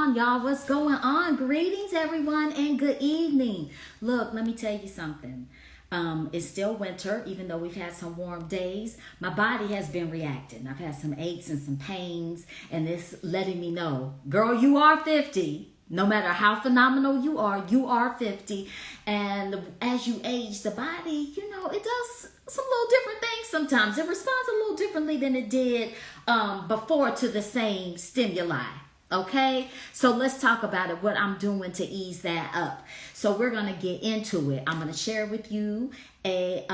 on, y'all? What's going on? Greetings, everyone, and good evening. Look, let me tell you something. It's still winter, even though we've had some warm days. My body has been reacting. I've had some aches and some pains, and it's letting me know, girl, you are 50. No matter how phenomenal you are 50. And as you age, the body, it does some little different things sometimes. It responds a little differently than it did before to the same stimuli. Okay, so let's talk about it, what I'm doing to ease that up. So we're going to get into it. I'm going to share with you a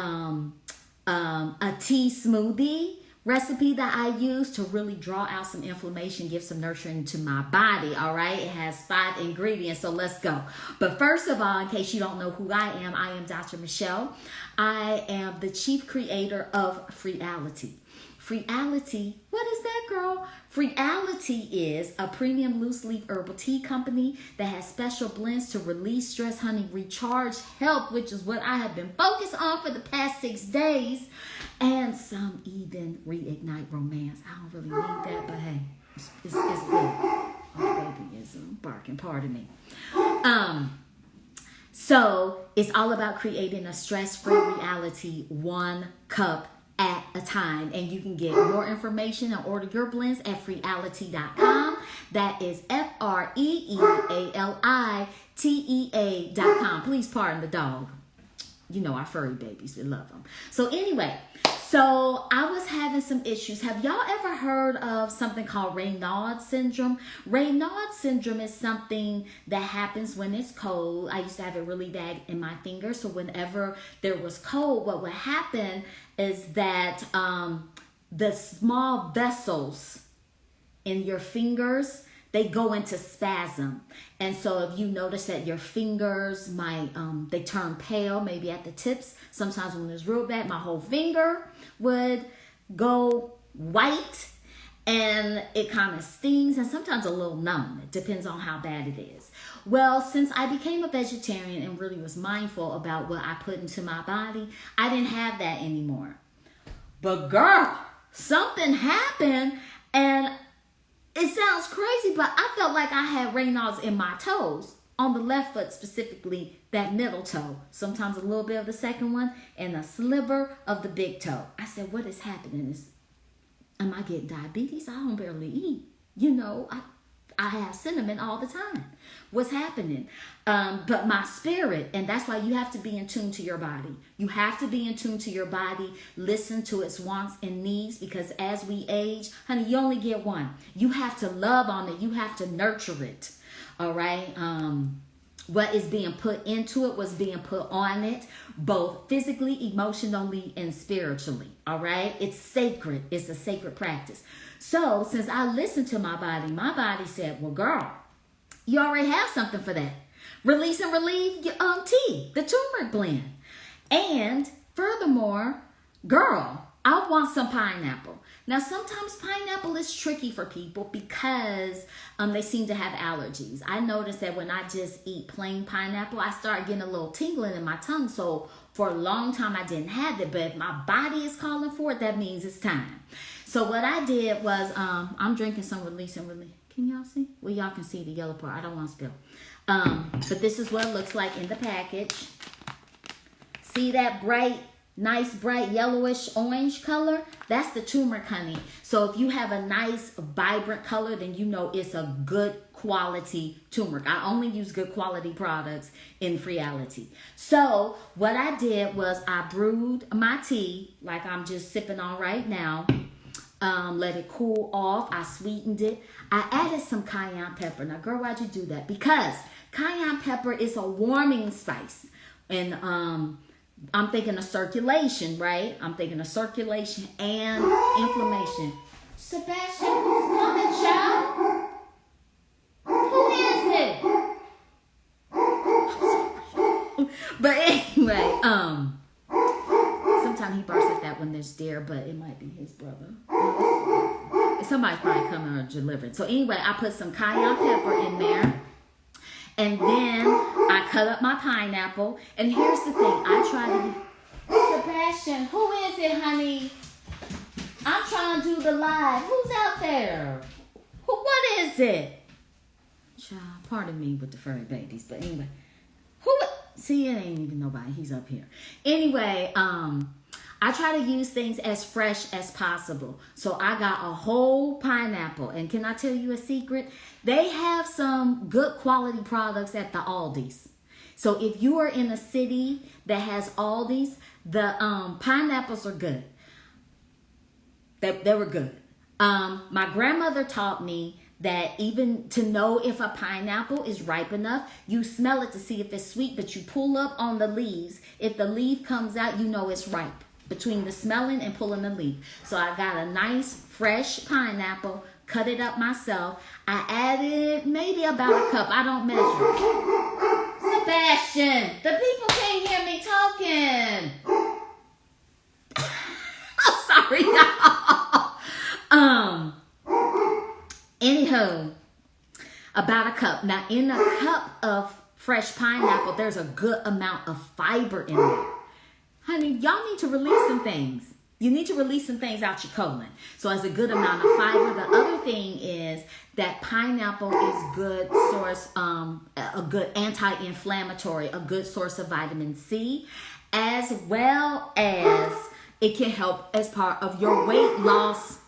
tea smoothie recipe that I use to really draw out some inflammation, give some nurturing to my body. All right, it has 5 ingredients, so let's go. But first of all, in case you don't know who I am Dr. Michelle. I am the chief creator of Freeality. Freeality, what is that, girl? Freeality is a premium loose leaf herbal tea company that has special blends to release stress, honey, recharge, help, which is what I have been focused on for the past 6 days, and some even reignite romance. I don't really need that, but hey, it's good. Oh, baby is barking, pardon me. So it's all about creating a stress-free reality, 1 cup at a time. And you can get more information and order your blends at freeality.com. That is freealitea.com. Please pardon the dog. Our furry babies, we love them. So anyway, so I was having some issues. Have y'all ever heard of something called Raynauds Syndrome? Raynauds Syndrome is something that happens when it's cold. I used to have it really bad in my fingers. So whenever there was cold, what would happen is that the small vessels in your fingers, they go into spasm. And so if you notice that your fingers might, they turn pale, maybe at the tips. Sometimes when it's real bad, my whole finger would go white and it kind of stings and sometimes a little numb. It depends on how bad it is. Well, since I became a vegetarian and really was mindful about what I put into my body, I didn't have that anymore. But girl, something happened and it sounds crazy, but I felt like I had Raynauds in my toes, on the left foot specifically, that middle toe. Sometimes a little bit of the second one and a sliver of the big toe. I said, what is happening? Am I getting diabetes? I don't barely eat. I have cinnamon all the time. What's happening? But my spirit, and that's why you have to be in tune to your body. You have to be in tune to your body, listen to its wants and needs, because as we age, honey, you only get one. You have to love on it. You have to nurture it. All right? What is being put into it, what's being put on it, both physically, emotionally, and spiritually. All right? It's sacred. It's a sacred practice. So since I listened to my body said, well, girl, you already have something for that. Release and relieve your tea, the turmeric blend. And furthermore, girl, I want some pineapple. Now, sometimes pineapple is tricky for people because they seem to have allergies. I noticed that when I just eat plain pineapple, I start getting a little tingling in my tongue. So for a long time, I didn't have it. But if my body is calling for it, that means it's time. So what I did was I'm drinking some release and relief. Can y'all see? Well, y'all can see the yellow part. I don't want to spill. But this is what it looks like in the package. See that nice bright yellowish orange color? That's the turmeric, honey. So if you have a nice vibrant color, then you know it's a good quality turmeric. I only use good quality products in Freeality. So what I did was I brewed my tea like I'm just sipping on right now. Let it cool off. I sweetened it. I added some cayenne pepper. Now, girl, why'd you do that? Because cayenne pepper is a warming spice. And I'm thinking of circulation, right? I'm thinking of circulation and inflammation. Sebastian, who's coming, child? Who is it? But anyway, sometimes he barks like that when there's deer, but it might be his brother. Somebody's probably coming or delivering. So anyway, I put some cayenne pepper in there. And then I cut up my pineapple. And here's the thing. I try to... Sebastian, who is it, honey? I'm trying to do the live. Who's out there? What is it? child, pardon me with the furry babies. But anyway, who? See, it ain't even nobody. He's up here. Anyway, I try to use things as fresh as possible. So I got a whole pineapple. And can I tell you a secret? They have some good quality products at the Aldi's. So if you are in a city that has Aldi's, the pineapples are good. They were good. My grandmother taught me that even to know if a pineapple is ripe enough, you smell it to see if it's sweet, but you pull up on the leaves. If the leaf comes out, you know it's ripe between the smelling and pulling the leaf. So I got a nice fresh pineapple, cut it up myself. I added maybe about a cup. I don't measure. Sebastian, the people can't hear me talking. I'm sorry, y'all. Anywho, about a cup. Now, in a cup of fresh pineapple, there's a good amount of fiber in there. Honey, y'all need to release some things. You need to release some things out your colon. So it's a good amount of fiber. The other thing is that pineapple is good source, a good anti-inflammatory, a good source of vitamin C, as well as it can help as part of your weight loss.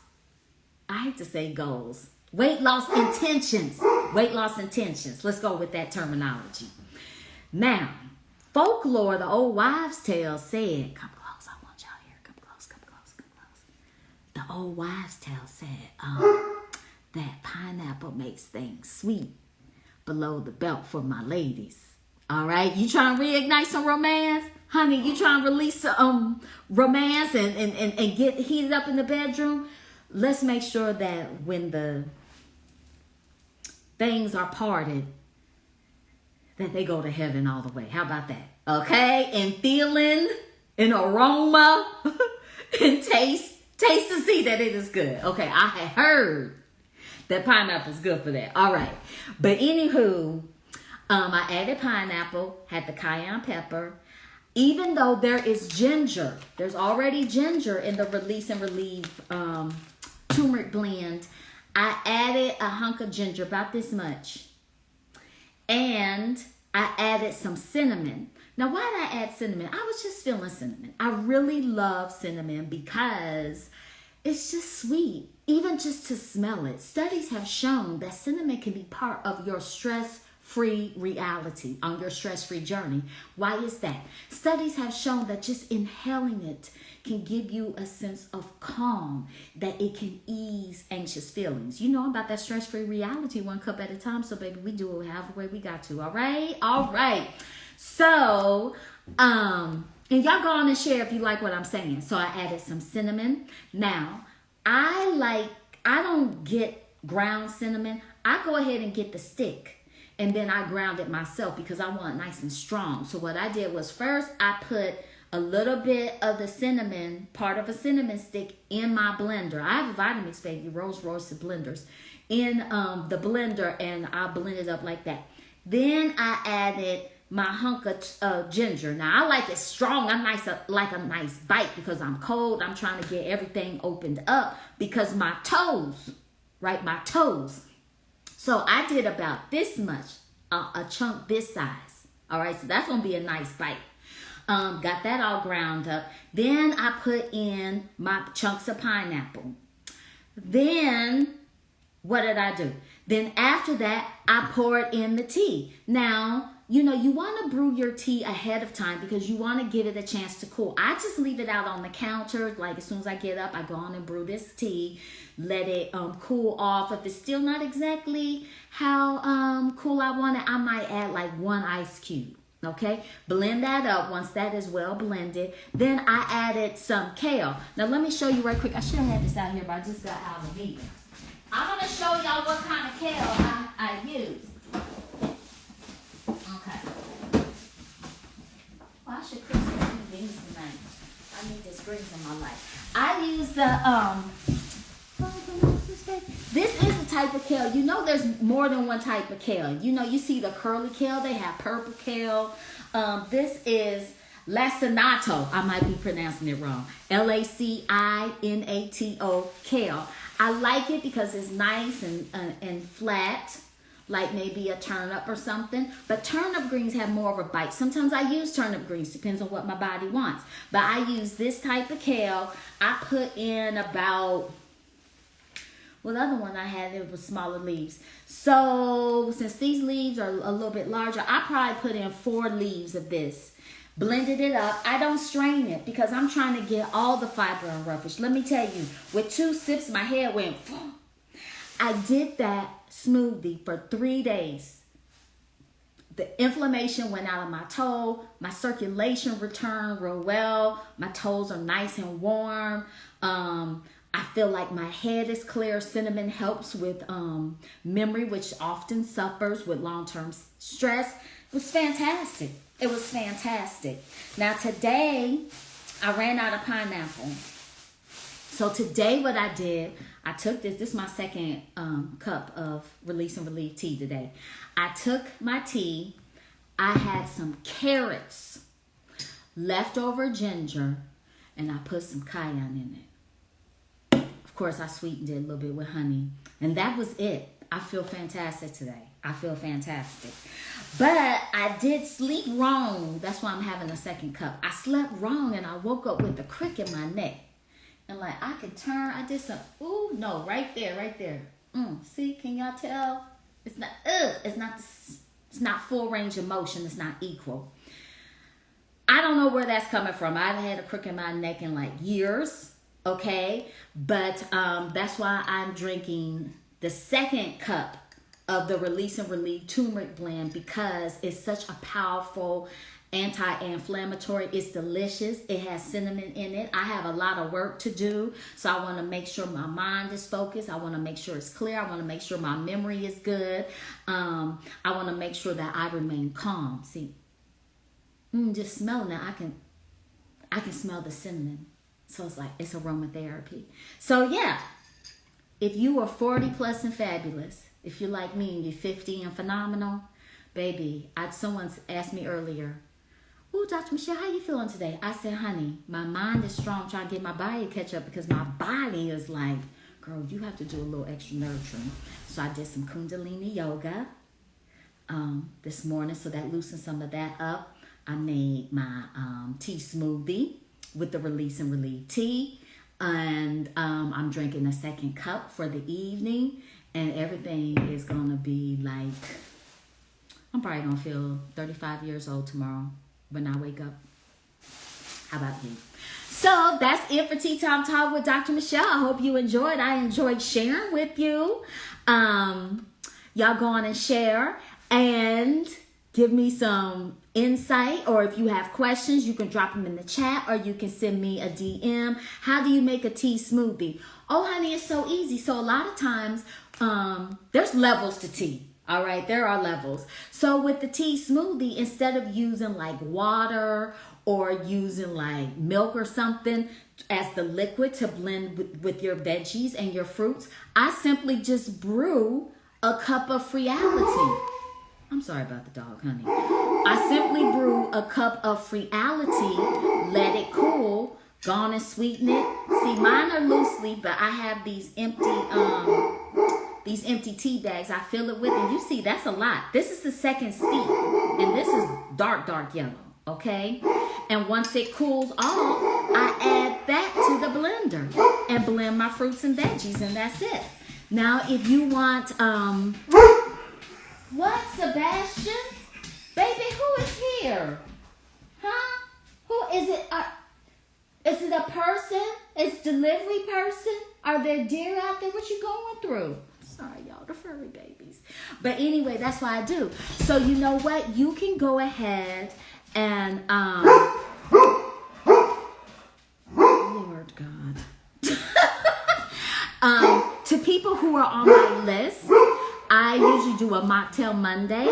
I hate to say goals. Weight loss intentions. Weight loss intentions. Let's go with that terminology. Now, folklore, the old wives' tale said, come close, I want y'all here. Come close, come close, come close. The old wives' tale said that pineapple makes things sweet below the belt for my ladies. All right, you trying to reignite some romance? Honey, you trying to release some romance and get heated up in the bedroom? Let's make sure that when the things are parted, that they go to heaven all the way. How about that? Okay? And feeling, and aroma, and taste to see that it is good. Okay, I had heard that pineapple is good for that. All right. But anywho, I added pineapple, had the cayenne pepper. Even though there is ginger, there's already ginger in the Release and Relieve turmeric blend, I added a hunk of ginger, about this much. And I added some cinnamon. Now, why did I add cinnamon? I was just feeling cinnamon. I really love cinnamon because it's just sweet, even just to smell it. Studies have shown that cinnamon can be part of your stress-free reality on your stress-free journey. Why is that? Studies have shown that just inhaling it can give you a sense of calm, that it can ease anxious feelings. You know about that stress-free reality, one cup at a time. So, baby, we do it however way we got to. All right? All right. So, and y'all go on and share if you like what I'm saying. So I added some cinnamon. Now, I don't get ground cinnamon. I go ahead and get the stick. And then I ground it myself because I want it nice and strong. So what I did was first I put a little bit of the cinnamon, part of a cinnamon stick in my blender. I have a Vitamix, baby, Rolls Royce blenders, in the blender, and I blend it up like that. Then I added my hunk of ginger. Now I like it strong. I like a nice bite because I'm cold. I'm trying to get everything opened up because my toes, right? My toes. So I did about this much, a chunk this size. All right, so that's gonna be a nice bite. Got that all ground up. Then I put in my chunks of pineapple. Then what did I do? Then after that, I poured in the tea. Now, you know, you want to brew your tea ahead of time because you want to give it a chance to cool. I just leave it out on the counter. Like as soon as I get up, I go on and brew this tea. Let it cool off. If it's still not exactly how cool I want it, I might add like 1 ice cube. Okay, blend that up. Once that is well blended, then I added some kale. Now let me show you right quick. I should have had this out here, but I just got out of the meeting. I'm going to show y'all what kind of kale I use. Okay. Well, I should cook some things tonight. I need this greens in my life. I use the this is the type of kale. You know there's more than one type of kale. You know, you see the curly kale. They have purple kale. This is lacinato. I might be pronouncing it wrong. Lacinato kale. I like it because it's nice and flat. like maybe a turnip or something. But turnip greens have more of a bite. Sometimes I use turnip greens, depends on what my body wants. But I use this type of kale. I put in about, well, the other one I had, it was smaller leaves. So since these leaves are a little bit larger, I probably put in 4 leaves of this. Blended it up. I don't strain it because I'm trying to get all the fiber and roughage. Let me tell you, with 2 sips, my head went, I did that smoothie for 3 days. The inflammation went out of my toe. My circulation returned real well. My toes are nice and warm. I feel like my head is clear. Cinnamon helps with memory, which often suffers with long-term stress. It was fantastic. It was fantastic. Now today, I ran out of pineapple. So today what I did, I took this is my second cup of Release and Relieve tea today. I took my tea, I had some carrots, leftover ginger, and I put some cayenne in it. Of course, I sweetened it a little bit with honey. And that was it. I feel fantastic today. I feel fantastic. But I did sleep wrong. That's why I'm having a second cup. I slept wrong and I woke up with a crick in my neck. And like I could turn, I did some, ooh, no, right there. See, can y'all tell? It's not full range of motion. It's not equal. I don't know where that's coming from. I haven't had a crick in my neck in like years, okay? But that's why I'm drinking the second cup of the Release and Relieve turmeric blend because it's such a powerful anti-inflammatory. It's delicious. It has cinnamon in it. I have a lot of work to do, so I want to make sure my mind is focused. I want to make sure it's clear. I want to make sure my memory is good. I want to make sure that I remain calm. See, just smelling it, I can smell the cinnamon. So it's like it's aromatherapy. So yeah, if you are 40 plus and fabulous, if you're like me and you're 50 and phenomenal, baby, someone asked me earlier, "Ooh, Dr. Michelle, how you feeling today?" I said, honey, my mind is strong, trying to get my body to catch up because my body is like, girl, you have to do a little extra nurturing. So I did some Kundalini yoga this morning, so that loosened some of that up. I made my tea smoothie with the Release and Relieve tea, and I'm drinking a second cup for the evening, and everything is going to be like, I'm probably going to feel 35 years old tomorrow when I wake up. How about you? So that's it for Tea Time Talk with Dr. Michelle. I hope you enjoyed. I enjoyed sharing with you. Y'all go on and share and give me some insight, or if you have questions, you can drop them in the chat, or you can send me a DM. How do you make a tea smoothie? Oh, honey, it's so easy. So a lot of times, there's levels to tea. All right, there are levels. So with the tea smoothie, instead of using like water or using like milk or something as the liquid to blend with your veggies and your fruits, I simply just brew a cup of Reality. I'm sorry about the dog, honey. I simply brew a cup of Reality, let it cool, go on and sweeten it. See, mine are loosely, but I have these empty tea bags I fill it with, and you see that's a lot. This is the second steep, and this is dark yellow, okay? And once it cools off, I add that to the blender and blend my fruits and veggies, and that's it. Now, if you want, what, Sebastian? Baby, who is here? Huh? Who is it? Is it a person? Is delivery person? Are there deer out there? What you going through? Sorry, y'all, the furry babies. But anyway, that's what I do. So you know what? You can go ahead and Lord God. To people who are on my list, I usually do a mocktail Monday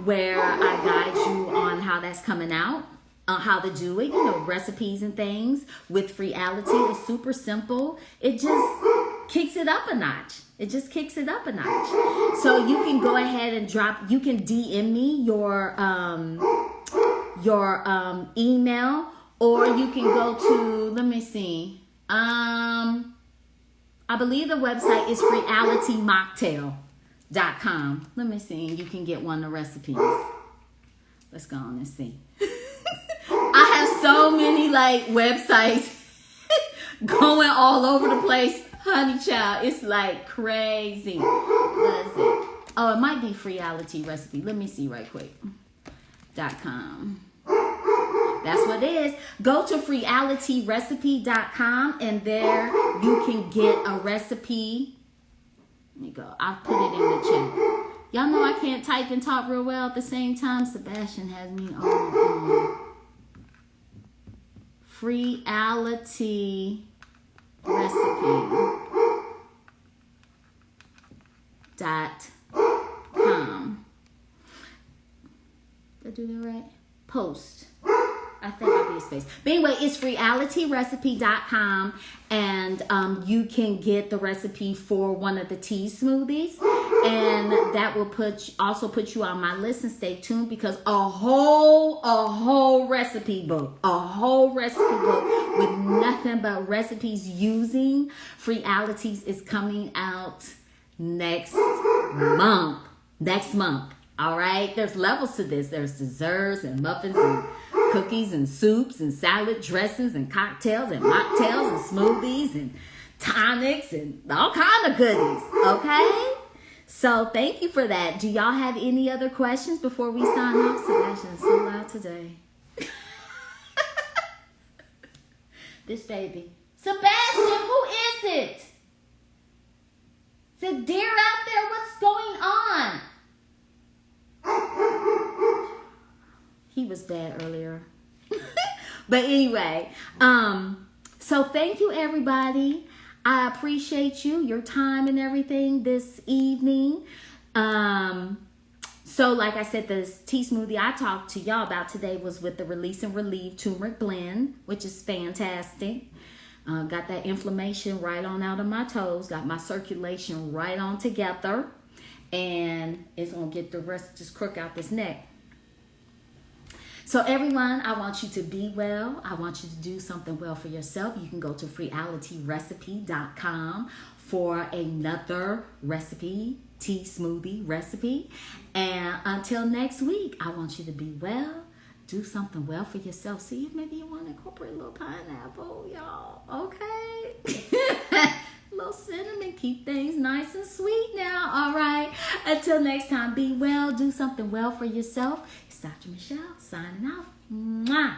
where I guide you on how that's coming out, how to do it, you know, recipes and things with Reality. It's super simple. It just kicks it up a notch. It just kicks it up a notch. So you can go ahead and you can DM me your email, or you can go to, let me see. I believe the website is Reality Mocktail. Let me see. You can get one of the recipes. Let's go on and see. I have so many like websites going all over the place. Honey child, it's like crazy. What is it? Oh, it might be Freeality Recipe. Let me see right quick. .com. That's what it is. Go to freealityrecipe.com and there you can get a recipe. Let me go. I'll put it in the chat. Y'all know I can't type and talk real well at the same time. Sebastian has me on. Freeality Recipe.com. Did I do that right? Post. I think I'll be a space. But anyway, it's freealityrecipe.com and you can get the recipe for one of the tea smoothies. And that will also put you on my list, and stay tuned because a whole recipe book with nothing but recipes using Freealities is coming out next month. All right, there's levels to this. There's desserts and muffins and cookies and soups and salad dressings and cocktails and mocktails and smoothies and tonics and all kind of goodies. Okay, so thank you for that. Do y'all have any other questions before we sign off? Sebastian is so loud today. This baby. Sebastian, who is it? Is it deer out there? What's going on? He was bad earlier. But anyway, so thank you everybody. I appreciate your time and everything this evening. So like I said, the tea smoothie I talked to y'all about today was with the Release and Relieve Turmeric Blend, which is fantastic. Got that inflammation right on out of my toes. Got my circulation right on together. And it's going to get the rest, just crook out this neck. So everyone, I want you to be well. I want you to do something well for yourself. You can go to freealityrecipe.com for another recipe, tea smoothie recipe. And until next week, I want you to be well. Do something well for yourself. See if maybe you want to incorporate a little pineapple, y'all. Okay? A little cinnamon. Keep things nice and sweet now. All right. Until next time, be well. Do something well for yourself. It's Dr. Michelle signing off. Mwah.